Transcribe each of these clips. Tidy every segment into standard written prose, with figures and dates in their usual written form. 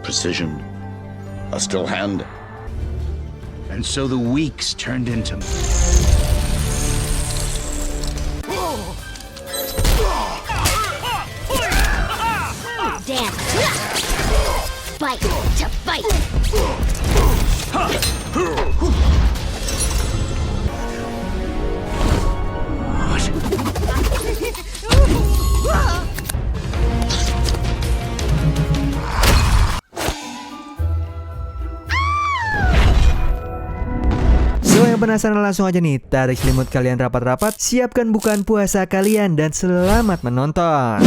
precision, a still hand. And so the weeks turned into... Dance. Fight to fight. So yang penasaran langsung aja nih, tarik selimut kalian rapat-rapat, siapkan bukaan puasa kalian dan selamat menonton.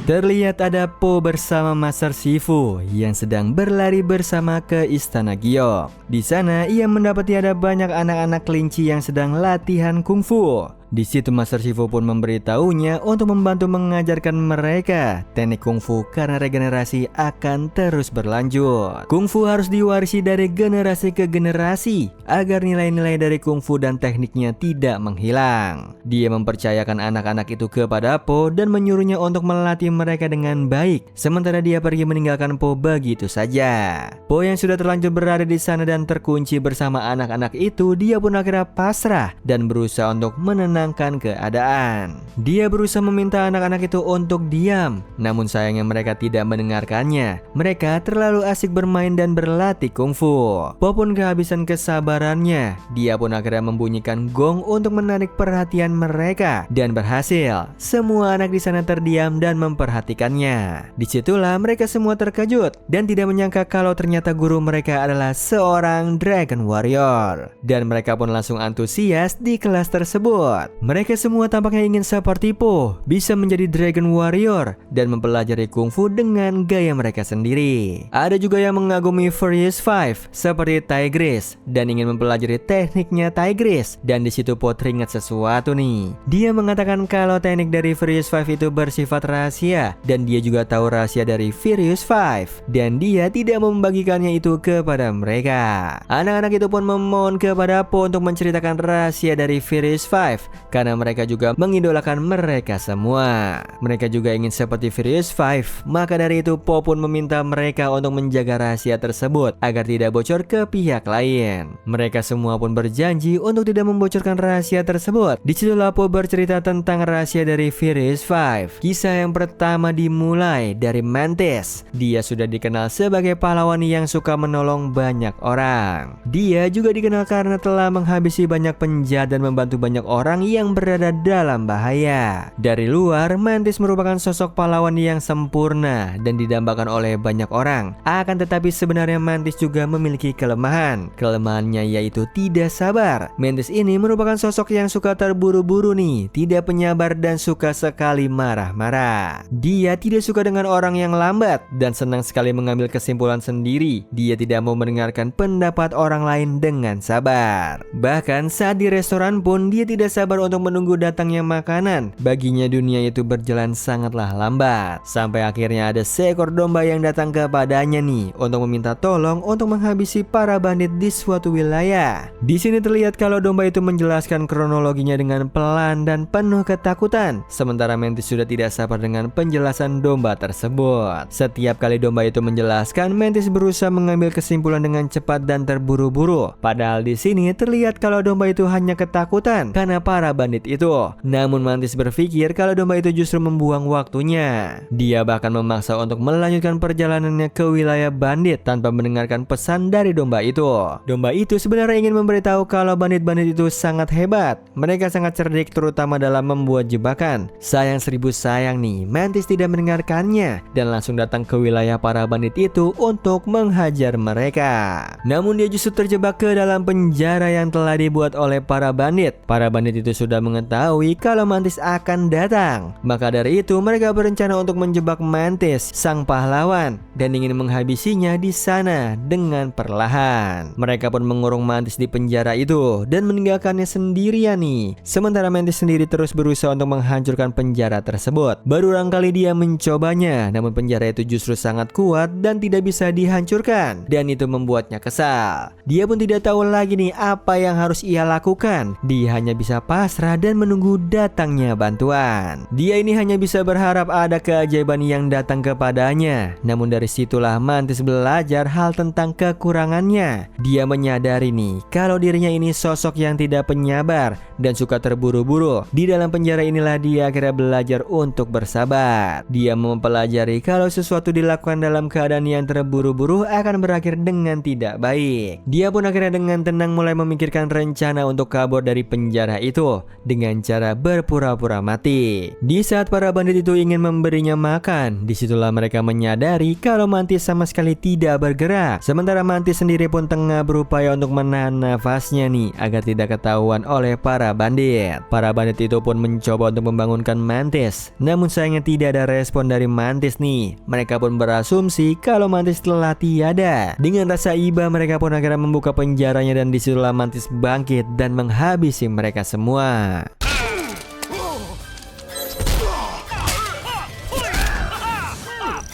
Terlihat ada Po bersama Master Shifu yang sedang berlari bersama ke Istana Giok. Di sana ia mendapati ada banyak anak-anak kelinci yang sedang latihan kungfu. Di situ Master Shifu pun memberitahunya untuk membantu mengajarkan mereka teknik kungfu karena regenerasi akan terus berlanjut. Kungfu harus diwarisi dari generasi ke generasi agar nilai-nilai dari kungfu dan tekniknya tidak menghilang. Dia mempercayakan anak-anak itu kepada Po dan menyuruhnya untuk melatih mereka dengan baik, sementara dia pergi meninggalkan Po begitu saja. Po yang sudah terlanjur berada di sana dan terkunci bersama anak-anak itu, dia pun akhirnya pasrah dan berusaha untuk menenangkan keadaan. Dia berusaha meminta anak-anak itu untuk diam, namun sayangnya mereka tidak mendengarkannya. Mereka terlalu asik bermain dan berlatih kungfu. Po pun kehabisan kesabarannya. Dia pun akhirnya membunyikan gong untuk menarik perhatian mereka dan berhasil. Semua anak di sana terdiam dan memperhatikannya. Disitulah mereka semua terkejut dan tidak menyangka kalau ternyata guru mereka adalah seorang Dragon Warrior. Dan mereka pun langsung antusias di kelas tersebut. Mereka semua tampaknya ingin seperti Po, bisa menjadi Dragon Warrior dan mempelajari kungfu dengan gaya mereka sendiri. Ada juga yang mengagumi Furious Five seperti Tigress dan ingin mempelajari tekniknya Tigress. Dan di situ Po teringat sesuatu nih. Dia mengatakan kalau teknik dari Furious Five itu bersifat rahasia dan dia juga tahu rahasia dari Furious Five dan dia tidak membagikannya itu kepada mereka. Anak-anak itu pun memohon kepada Po untuk menceritakan rahasia dari Furious Five karena mereka juga mengidolakan mereka semua. Mereka juga ingin seperti Furious Five. Maka dari itu Po pun meminta mereka untuk menjaga rahasia tersebut agar tidak bocor ke pihak lain. Mereka semua pun berjanji untuk tidak membocorkan rahasia tersebut. Disitulah Po bercerita tentang rahasia dari Furious Five. Kisah yang pertama dimulai dari Mantis. Dia sudah dikenal sebagai pahlawan yang suka menolong banyak orang. Dia juga dikenal karena telah menghabisi banyak penjahat dan membantu banyak orang yang berada dalam bahaya. Dari luar, Mantis merupakan sosok pahlawan yang sempurna dan didambakan oleh banyak orang. Akan tetapi sebenarnya Mantis juga memiliki kelemahan. Kelemahannya yaitu tidak sabar. Mantis ini merupakan sosok yang suka terburu-buru nih, tidak penyabar dan suka sekali marah-marah. Dia tidak suka dengan orang yang lambat dan senang sekali mengambil kesimpulan sendiri. Dia tidak mau mendengarkan pendapat orang lain dengan sabar. Bahkan saat di restoran pun dia tidak sabar untuk menunggu datangnya makanan. Baginya dunia itu berjalan sangatlah lambat. Sampai akhirnya ada seekor domba yang datang kepadanya nih untuk meminta tolong untuk menghabisi para bandit di suatu wilayah. Di sini terlihat kalau domba itu menjelaskan kronologinya dengan pelan dan penuh ketakutan. Sementara Mantis sudah tidak sabar dengan penjelasan domba tersebut. Setiap kali domba itu menjelaskan, Mantis berusaha mengambil kesimpulan dengan cepat dan terburu-buru. Padahal di sini terlihat kalau domba itu hanya ketakutan karena para bandit itu. Namun Mantis berpikir kalau domba itu justru membuang waktunya. Dia bahkan memaksa untuk melanjutkan perjalanannya ke wilayah bandit tanpa mendengarkan pesan dari domba itu. Domba itu sebenarnya ingin memberitahu kalau bandit-bandit itu sangat hebat. Mereka sangat cerdik terutama dalam membuat jebakan. Sayang seribu sayang nih, Mantis tidak mendengarkannya dan langsung datang ke wilayah para bandit itu untuk menghajar mereka. Namun dia justru terjebak ke dalam penjara yang telah dibuat oleh para bandit. Para bandit itu sudah mengetahui kalau Mantis akan datang. Maka dari itu mereka berencana untuk menjebak Mantis, sang pahlawan, dan ingin menghabisinya di sana dengan perlahan. Mereka pun mengurung Mantis di penjara itu dan meninggalkannya sendirian nih. Sementara Mantis sendiri terus berusaha untuk menghancurkan penjara tersebut. Berulang kali dia mencobanya, namun penjara itu justru sangat kuat dan tidak bisa dihancurkan. Dan itu membuatnya kesal. Dia pun tidak tahu lagi nih apa yang harus ia lakukan. Dia hanya bisa pasrah pasrah dan menunggu datangnya bantuan. Dia ini hanya bisa berharap ada keajaiban yang datang kepadanya. Namun dari situlah Mantis belajar hal tentang kekurangannya. Dia menyadari nih kalau dirinya ini sosok yang tidak penyabar dan suka terburu-buru. Di dalam penjara inilah dia akhirnya belajar untuk bersabar. Dia mempelajari kalau sesuatu dilakukan dalam keadaan yang terburu-buru akan berakhir dengan tidak baik. Dia pun akhirnya dengan tenang mulai memikirkan rencana untuk kabur dari penjara itu dengan cara berpura-pura mati. Di saat para bandit itu ingin memberinya makan, disitulah mereka menyadari kalau Mantis sama sekali tidak bergerak. Sementara Mantis sendiri pun tengah berupaya untuk menahan nafasnya nih agar tidak ketahuan oleh para bandit. Para bandit itu pun mencoba untuk membangunkan Mantis, namun sayangnya tidak ada respon dari Mantis nih. Mereka pun berasumsi kalau Mantis telah tiada. Dengan rasa iba mereka pun akhirnya membuka penjaranya dan disitulah Mantis bangkit dan menghabisi mereka semua.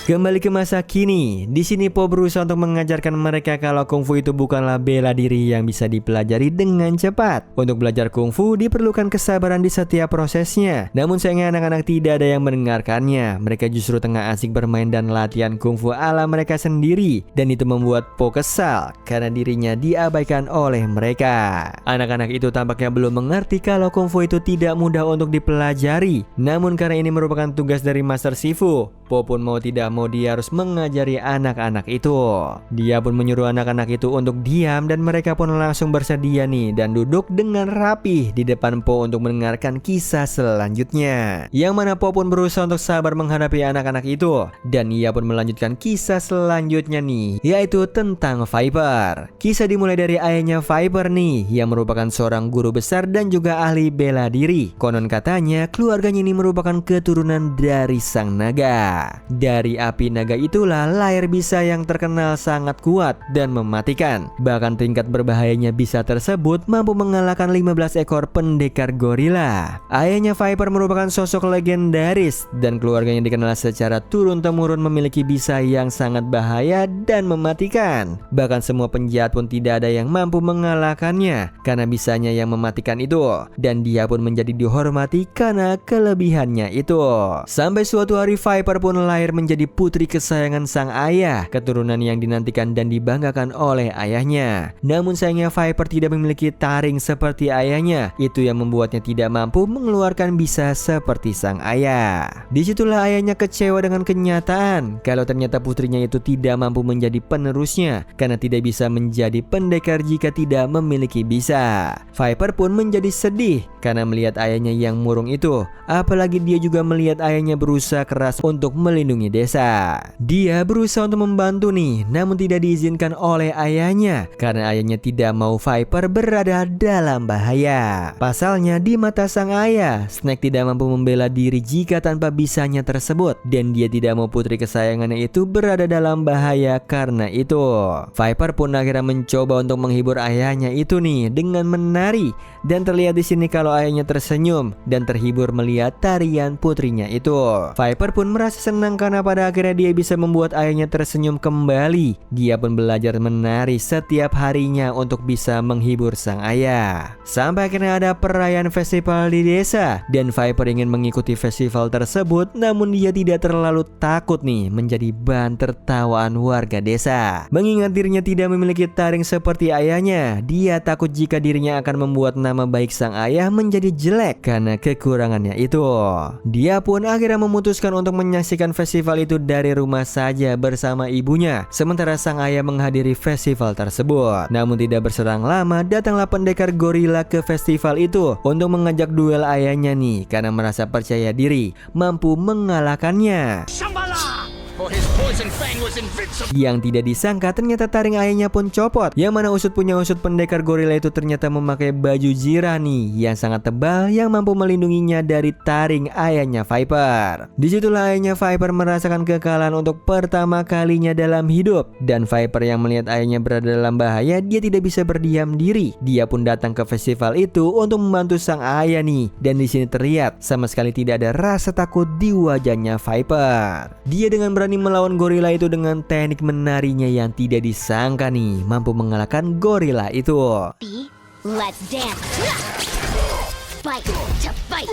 Kembali ke masa kini, di sini Po berusaha untuk mengajarkan mereka kalau kungfu itu bukanlah bela diri yang bisa dipelajari dengan cepat. Untuk belajar kungfu diperlukan kesabaran di setiap prosesnya. Namun sayangnya anak-anak tidak ada yang mendengarkannya. Mereka justru tengah asik bermain dan latihan kungfu ala mereka sendiri. Dan itu membuat Po kesal karena dirinya diabaikan oleh mereka. Anak-anak itu tampaknya belum mengerti kalau kungfu itu tidak mudah untuk dipelajari. Namun karena ini merupakan tugas dari Master Shifu, Po pun mau tidak mau dia harus mengajari anak-anak itu. Dia pun menyuruh anak-anak itu untuk diam dan mereka pun langsung bersedia nih dan duduk dengan rapih di depan Po untuk mendengarkan kisah selanjutnya. Yang mana Po pun berusaha untuk sabar menghadapi anak-anak itu dan ia pun melanjutkan kisah selanjutnya nih, yaitu tentang Viper. Kisah dimulai dari ayahnya Viper nih yang merupakan seorang guru besar dan juga ahli bela diri. Konon katanya keluarganya ini merupakan keturunan dari sang naga. Dari api naga itulah lahir bisa yang terkenal sangat kuat dan mematikan. Bahkan tingkat berbahayanya bisa tersebut mampu mengalahkan 15 ekor pendekar gorila. Ayahnya Viper merupakan sosok legendaris dan keluarganya dikenal secara turun-temurun memiliki bisa yang sangat bahaya dan mematikan. Bahkan semua penjahat pun tidak ada yang mampu mengalahkannya karena bisanya yang mematikan itu. Dan dia pun menjadi dihormati karena kelebihannya itu. Sampai suatu hari Viper pun lahir menjadi putri kesayangan sang ayah, keturunan yang dinantikan dan dibanggakan oleh ayahnya. Namun sayangnya Viper tidak memiliki taring seperti ayahnya, itu yang membuatnya tidak mampu mengeluarkan bisa seperti sang ayah. Disitulah ayahnya kecewa dengan kenyataan kalau ternyata putrinya itu tidak mampu menjadi penerusnya karena tidak bisa menjadi pendekar jika tidak memiliki bisa. Viper pun menjadi sedih karena melihat ayahnya yang murung itu, apalagi dia juga melihat ayahnya berusaha keras untuk melindungi desa. Dia berusaha untuk membantu nih, namun tidak diizinkan oleh ayahnya karena ayahnya tidak mau Viper berada dalam bahaya. Pasalnya di mata sang ayah, Snake tidak mampu membela diri jika tanpa bisanya tersebut dan dia tidak mau putri kesayangannya itu berada dalam bahaya karena itu. Viper pun akhirnya mencoba untuk menghibur ayahnya itu nih dengan menari dan terlihat di sini kalau ayahnya tersenyum dan terhibur melihat tarian putrinya itu. Viper pun merasa senang karena pada akhirnya dia bisa membuat ayahnya tersenyum kembali. Dia pun belajar menari setiap harinya untuk bisa menghibur sang ayah. Sampai akhirnya ada perayaan festival di desa dan Viper ingin mengikuti festival tersebut, namun dia tidak terlalu takut nih menjadi bahan tertawaan warga desa. Mengingat dirinya tidak memiliki taring seperti ayahnya, dia takut jika dirinya akan membuat nama baik sang ayah menjadi jelek karena kekurangannya itu. Dia pun akhirnya memutuskan untuk menyaksikan festival itu dari rumah saja bersama ibunya, sementara sang ayah menghadiri festival tersebut. Namun tidak berserang lama, datanglah pendekar gorila ke festival itu untuk mengajak duel ayahnya nih karena merasa percaya diri mampu mengalahkannya. Yang tidak disangka ternyata taring ayahnya pun copot. Yang mana usut punya usut pendekar gorila itu ternyata memakai baju zirah nih yang sangat tebal yang mampu melindunginya dari taring ayahnya Viper. Disitulah ayahnya Viper merasakan kekalahan untuk pertama kalinya dalam hidup. Dan Viper yang melihat ayahnya berada dalam bahaya, dia tidak bisa berdiam diri. Dia pun datang ke festival itu untuk membantu sang ayah nih. Dan di sini terlihat sama sekali tidak ada rasa takut di wajahnya Viper. Dia dengan berani melawan gorila itu dengan teknik menarinya yang tidak disangka nih mampu mengalahkan gorila itu. Let's dance. Fight to fight.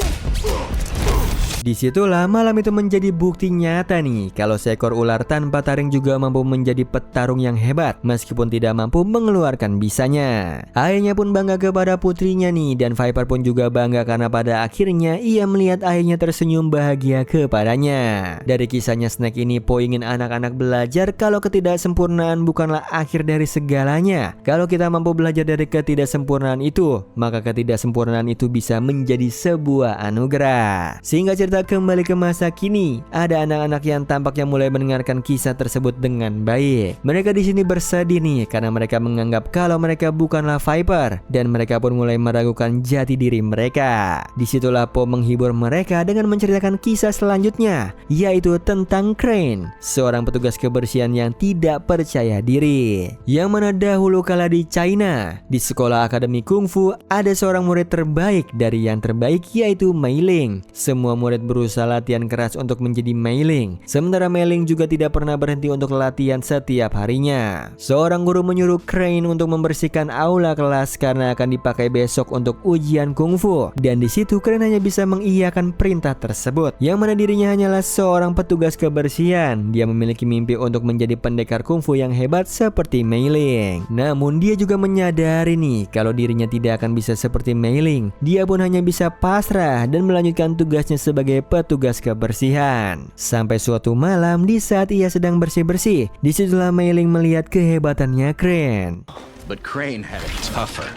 Disitulah malam itu menjadi bukti nyata nih kalau seekor ular tanpa taring juga mampu menjadi petarung yang hebat meskipun tidak mampu mengeluarkan bisanya. Ayahnya pun bangga kepada putrinya nih, dan Viper pun juga bangga karena pada akhirnya ia melihat ayahnya tersenyum bahagia kepadanya. Dari kisahnya Snack ini, Po ingin anak-anak belajar kalau ketidaksempurnaan bukanlah akhir dari segalanya. Kalau kita mampu belajar dari ketidaksempurnaan itu, maka ketidaksempurnaan itu bisa menjadi sebuah anugerah. Sehingga cerita kembali ke masa kini, ada anak-anak yang tampaknya mulai mendengarkan kisah tersebut dengan baik. Mereka di sini bersedih nih karena mereka menganggap kalau mereka bukanlah Viper, dan mereka pun mulai meragukan jati diri mereka. Disitulah Po menghibur mereka dengan menceritakan kisah selanjutnya, yaitu tentang Crane, seorang petugas kebersihan yang tidak percaya diri. Yang mana dahulu kala di China, di sekolah akademi kungfu, ada seorang murid terbaik dari yang terbaik, yaitu Mei Ling. Semua murid berusaha latihan keras untuk menjadi Mei Ling, sementara Mei Ling juga tidak pernah berhenti untuk latihan setiap harinya. Seorang guru menyuruh Crane untuk membersihkan aula kelas karena akan dipakai besok untuk ujian kungfu, dan di situ Crane hanya bisa mengiyakan perintah tersebut, yang mana dirinya hanyalah seorang petugas kebersihan. Dia memiliki mimpi untuk menjadi pendekar kungfu yang hebat seperti Mei Ling. Namun dia juga menyadari nih kalau dirinya tidak akan bisa seperti Mei Ling. Dia pun hanya bisa pasrah dan melanjutkan tugasnya sebagai petugas kebersihan. Sampai suatu malam di saat ia sedang bersih-bersih, disitulah Mei Ling melihat kehebatannya Crane. But Crane had it tougher.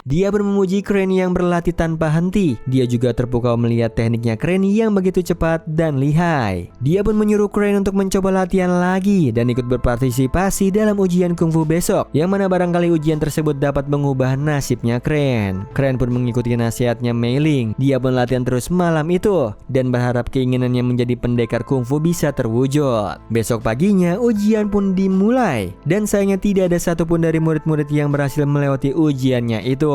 Dia pun memuji Crane yang berlatih tanpa henti. Dia juga terpukau melihat tekniknya Crane yang begitu cepat dan lihai. Dia pun menyuruh Crane untuk mencoba latihan lagi dan ikut berpartisipasi dalam ujian kungfu besok, yang mana barangkali ujian tersebut dapat mengubah nasibnya Crane. Crane pun mengikuti nasihatnya Mei Ling. Dia pun latihan terus malam itu dan berharap keinginannya menjadi pendekar kungfu bisa terwujud. Besok paginya ujian pun dimulai, dan sayangnya tidak ada satupun dari murid-murid yang berhasil melewati ujiannya itu.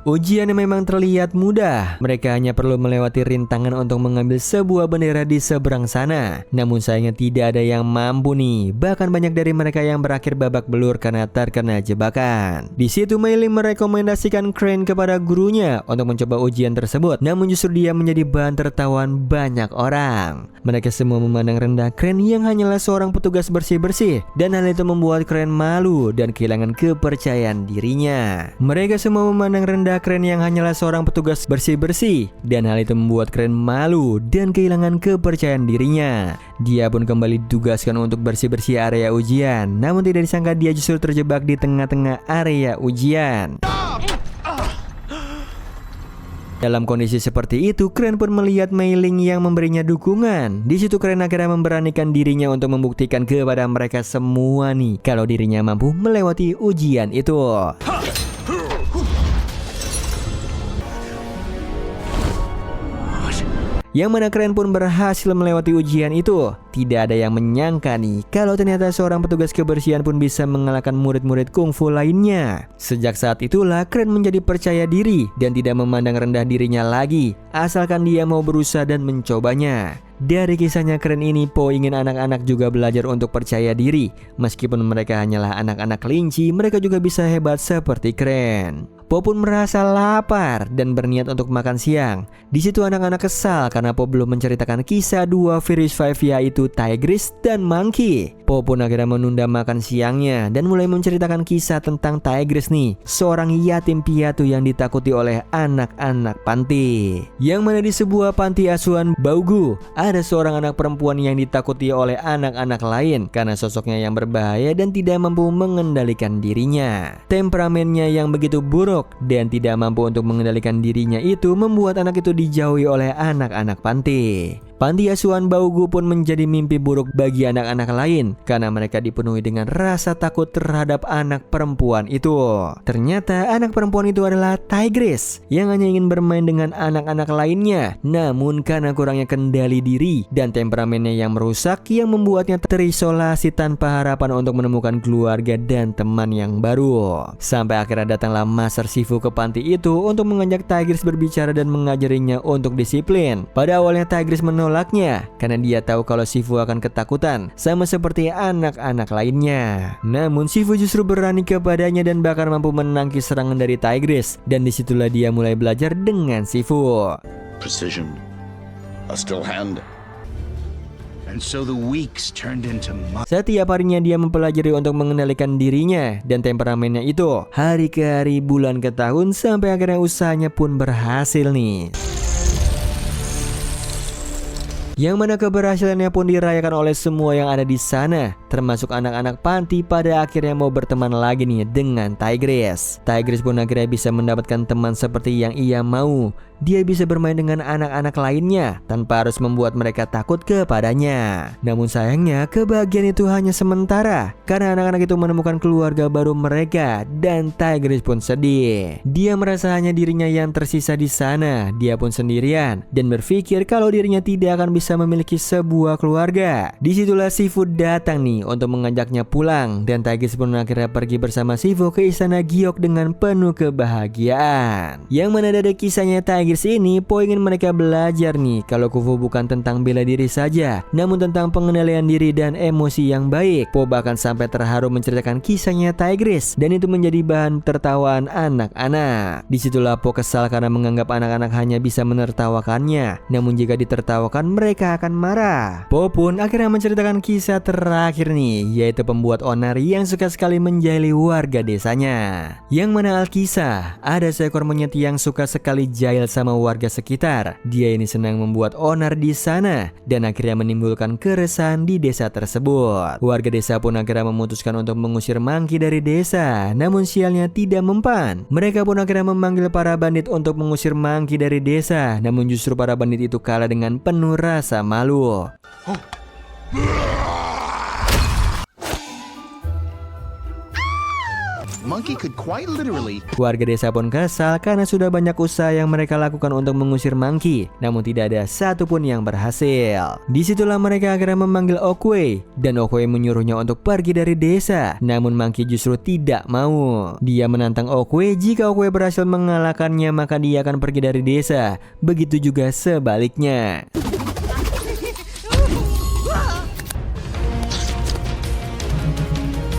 Ujiannya memang terlihat mudah. Mereka hanya perlu melewati rintangan untuk mengambil sebuah bendera di seberang sana. Namun sayangnya tidak ada yang mampu nih. Bahkan banyak dari mereka yang berakhir babak belur karena terkena jebakan. Di situ Mei Ling merekomendasikan Crane kepada gurunya untuk mencoba ujian tersebut. Namun justru dia menjadi bahan tertawaan banyak orang. Mereka semua memandang rendah Crane yang hanyalah seorang petugas bersih-bersih, dan hal itu membuat Crane malu dan kehilangan kepercayaan dirinya. Mereka semua memandang rendah Crane yang hanyalah seorang petugas bersih-bersih, dan hal itu membuat Crane malu dan kehilangan kepercayaan dirinya. Dia pun kembali ditugaskan untuk bersih-bersih area ujian, namun tidak disangka dia justru terjebak di tengah-tengah area ujian. Dalam kondisi seperti itu, Crane pun melihat Mei Ling yang memberinya dukungan. Di situ Crane akhirnya memberanikan dirinya untuk membuktikan kepada mereka semua nih kalau dirinya mampu melewati ujian itu. Yang mana Crane pun berhasil melewati ujian itu. Tidak ada yang menyangka nih kalau ternyata seorang petugas kebersihan pun bisa mengalahkan murid-murid kungfu lainnya. Sejak saat itulah Crane menjadi percaya diri dan tidak memandang rendah dirinya lagi, asalkan dia mau berusaha dan mencobanya. Dari kisahnya Crane ini, Po ingin anak-anak juga belajar untuk percaya diri. Meskipun mereka hanyalah anak-anak kelinci, mereka juga bisa hebat seperti Crane. Po pun merasa lapar dan berniat untuk makan siang. Di situ anak-anak kesal karena Po belum menceritakan kisah dua Furious Five, yaitu Tigris dan Monkey. Po pun akhirnya menunda makan siangnya dan mulai menceritakan kisah tentang Tigris nih, seorang yatim piatu yang ditakuti oleh anak-anak panti. Yang mana di sebuah panti asuhan Baugu, ada seorang anak perempuan yang ditakuti oleh anak-anak lain karena sosoknya yang berbahaya dan tidak mampu mengendalikan dirinya. Temperamennya yang begitu buruk dan tidak mampu untuk mengendalikan dirinya itu membuat anak itu dijauhi oleh anak-anak panti. Panti asuhan Baugu pun menjadi mimpi buruk bagi anak-anak lain karena mereka dipenuhi dengan rasa takut terhadap anak perempuan itu. Ternyata anak perempuan itu adalah Tigris yang hanya ingin bermain dengan anak-anak lainnya. Namun karena kurangnya kendali diri dan temperamennya yang merusak yang membuatnya terisolasi tanpa harapan untuk menemukan keluarga dan teman yang baru. Sampai akhirnya datanglah Master Shifu ke panti itu untuk mengajak Tigris berbicara dan mengajarinya untuk disiplin. Pada awalnya Tigris menolak menolaknya karena dia tahu kalau Shifu akan ketakutan sama seperti anak-anak lainnya. Namun Shifu justru berani kepadanya dan bahkan mampu menangkis serangan dari Tigris, dan disitulah dia mulai belajar dengan Shifu. Precision. A still hand. And so the weeks turned into months. Setiap harinya dia mempelajari untuk mengendalikan dirinya dan temperamennya itu. Hari ke hari, bulan ke tahun, sampai akhirnya usahanya pun berhasil nih. Yang mana keberhasilannya pun dirayakan oleh semua yang ada di sana, termasuk anak-anak panti. Pada akhirnya mau berteman lagi nih dengan Tigris. Tigris pun akhirnya bisa mendapatkan teman seperti yang ia mau. Dia bisa bermain dengan anak-anak lainnya tanpa harus membuat mereka takut kepadanya. Namun sayangnya kebahagiaan itu hanya sementara karena anak-anak itu menemukan keluarga baru mereka, dan Tigris pun sedih. Dia merasa hanya dirinya yang tersisa di sana. Dia pun sendirian dan berpikir kalau dirinya tidak akan bisa memiliki sebuah keluarga. Disitulah Shifu datang nih untuk mengajaknya pulang, dan Tigris pun akhirnya pergi bersama Shifu ke istana Giok dengan penuh kebahagiaan. Yang mana dari kisahnya Tigris ini, Po ingin mereka belajar nih kalau kungfu bukan tentang bela diri saja, namun tentang pengendalian diri dan emosi yang baik. Po bahkan sampai terharu menceritakan kisahnya Tigris, dan itu menjadi bahan tertawaan anak-anak. Disitulah Po kesal karena menganggap anak-anak hanya bisa menertawakannya, namun jika ditertawakan mereka akan marah. Po pun akhirnya menceritakan kisah terakhir nih, yaitu pembuat onar yang suka sekali menjahili warga desanya. Yang mana alkisah, ada seekor monyet yang suka sekali jahil sama warga sekitar. Dia ini senang membuat onar di sana dan akhirnya menimbulkan keresahan di desa tersebut. Warga desa pun akhirnya memutuskan untuk mengusir Monkey dari desa, namun sialnya tidak mempan. Mereka pun akhirnya memanggil para bandit untuk mengusir Monkey dari desa, namun justru para bandit itu kalah dengan penuh rasa malu. Monkey could quite literally. Warga desa pun kesal karena sudah banyak usaha yang mereka lakukan untuk mengusir Monkey, namun tidak ada satupun yang berhasil. Disitulah mereka akhirnya memanggil Oogway, dan Oogway menyuruhnya untuk pergi dari desa. Namun Monkey justru tidak mau. Dia menantang Oogway, jika Oogway berhasil mengalahkannya maka dia akan pergi dari desa. Begitu juga sebaliknya.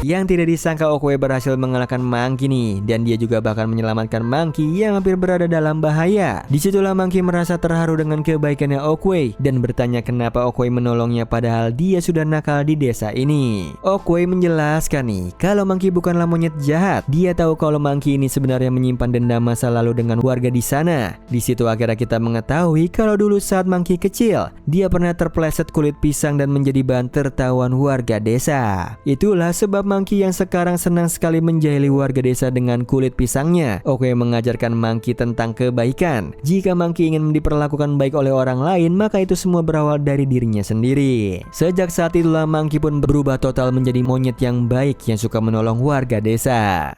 Yang tidak disangka Oogway berhasil mengalahkan Monkey nih, dan dia juga bahkan menyelamatkan Monkey yang hampir berada dalam bahaya. Disitulah Monkey merasa terharu dengan kebaikannya Oogway dan bertanya kenapa Oogway menolongnya padahal dia sudah nakal di desa ini. Oogway menjelaskan nih kalau Monkey bukanlah monyet jahat. Dia tahu kalau Monkey ini sebenarnya menyimpan dendam masa lalu dengan warga di sana. Di situ akhirnya kita mengetahui kalau dulu saat Monkey kecil, dia pernah terpleset kulit pisang dan menjadi bahan tertawaan warga desa. Itulah sebab Monkey yang sekarang senang sekali menjahili warga desa dengan kulit pisangnya. Oogway mengajarkan Monkey tentang kebaikan. Jika Monkey ingin diperlakukan baik oleh orang lain, maka itu semua berawal dari dirinya sendiri. Sejak saat itulah Monkey pun berubah total menjadi monyet yang baik yang suka menolong warga desa.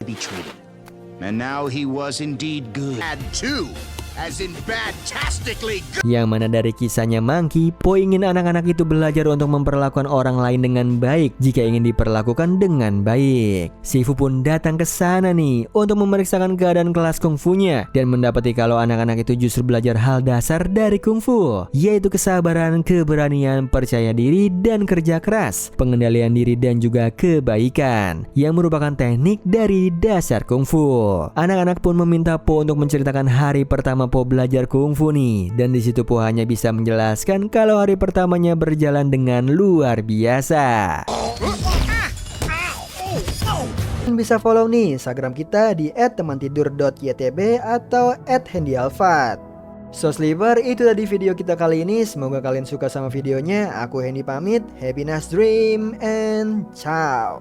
And now he was indeed good. Bad too. As in fantastically good. Yang mana dari kisahnya Monkey, Po ingin anak-anak itu belajar untuk memperlakukan orang lain dengan baik jika ingin diperlakukan dengan baik. Shifu pun datang ke sana nih untuk memeriksakan keadaan kelas kungfunya dan mendapati kalau anak-anak itu justru belajar hal dasar dari kungfu, yaitu kesabaran, keberanian, percaya diri, dan kerja keras, pengendalian diri dan juga kebaikan, yang merupakan teknik dari dasar kungfu. Anak-anak pun meminta Po untuk menceritakan hari pertama Po belajar kungfu nih, dan disitu Po hanya bisa menjelaskan kalau hari pertamanya berjalan dengan luar biasa. Bisa follow nih Instagram kita di @temantidur.ytb atau @handyalfat. So Sliver, itu tadi video kita kali ini. Semoga kalian suka sama videonya. Aku Hendy pamit. Happy nice dream and ciao.